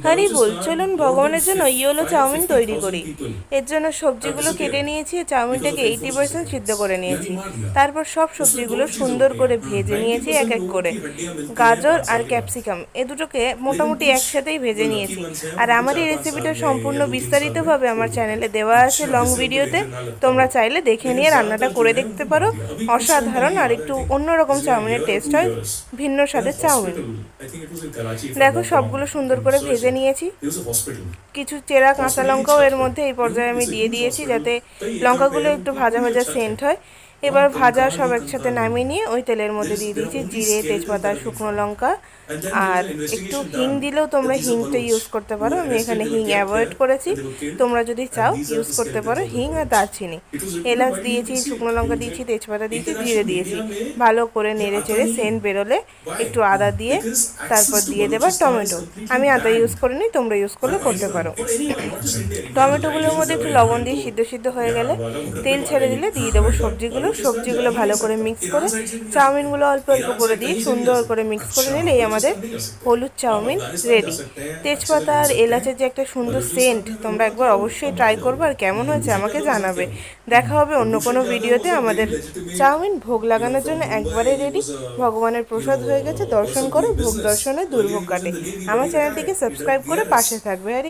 হরি বল, চলুন ভগবানের জন্য ইয়োলো চাউমিন তৈরি করি। এর জন্য সবজিগুলো কেটে নিয়েছি, চাউমিনটাকে 80% সিদ্ধ করে নিয়েছি। তারপর সব সবজিগুলো সুন্দর করে ভেজে নিয়েছি এক এক করে। গাজর আর ক্যাপসিকাম এ দুটোকে মোটামুটি একসাথেই ভেজে নিয়েছি। আর আমার এই রেসিপিটা সম্পূর্ণ বিস্তারিতভাবে আমার চ্যানেলে দেওয়া আছে লং ভিডিওতে। তোমরা চাইলে দেখে নিয়ে রান্নাটা করে দেখতে পারো। অসাধারণ আর একটু অন্যরকম চাউমিনের টেস্ট হয়, ভিন্ন স্বাদের চাউমিন। দেখো সবগুলো সুন্দর করে ভেজে নিয়েছি। কিছু চেরা কাঁচা লঙ্কাও এর মধ্যে এই পর্যায়ে আমি দিয়ে দিয়েছি, যাতে লঙ্কাগুলো একটু ভাজা ভাজা সেন্ট হয়। এবার ভাজা সব একসাথে নামিয়ে নিয়ে ওই তেলের মধ্যে দিয়ে দিয়েছি জিরে, তেজপাতা, শুকনো লঙ্কা আর একটু হিং দিলেও তোমরা হিংটা ইউজ করতে পারো। আমি এখানে হিং অ্যাভয়েড করেছি, তোমরা যদি চাও ইউজ করতে পারো হিং আর দারচিনি। এলাচ দিয়েছি, শুকনো লঙ্কা দিয়েছি, তেজপাতা দিয়েছি, জিরে দিয়েছি। ভালো করে নেড়ে চেড়ে সেন্ট বেরোলে একটু আদা দিয়ে তারপর দিয়ে দেবা টমেটো। আমি আদা ইউজ করিনি, তোমরা ইউজ করলে করতে পারো। টমেটোগুলোর মধ্যে একটু লবণ দিয়ে সিদ্ধ সিদ্ধ হয়ে গেলে তেল ছেড়ে দিলে দিয়ে দেবো সবজিগুলো ভালো করে মিক্স করে চাউমিনগুলো অল্প অল্প করে দিয়ে সুন্দর করে মিক্স করে নিলেই আমাদের হলুদ চাউমিন রেডি। তেজপাতা আর এলাচের যে একটা সুন্দর সেন্ট, তোমরা একবার অবশ্যই ট্রাই করবে আর কেমন হয়েছে আমাকে জানাবে। দেখা হবে অন্য কোনো ভিডিওতে। আমাদের চাউমিন ভোগ লাগানোর জন্য একবারে রেডি। ভগবানের প্রসাদ হয়ে গেছে, দর্শন করো, ভোগ দর্শনে দুর্ভোগ কাটে। আমার চ্যানেলটিকে সাবস্ক্রাইব করে পাশে থাকবে।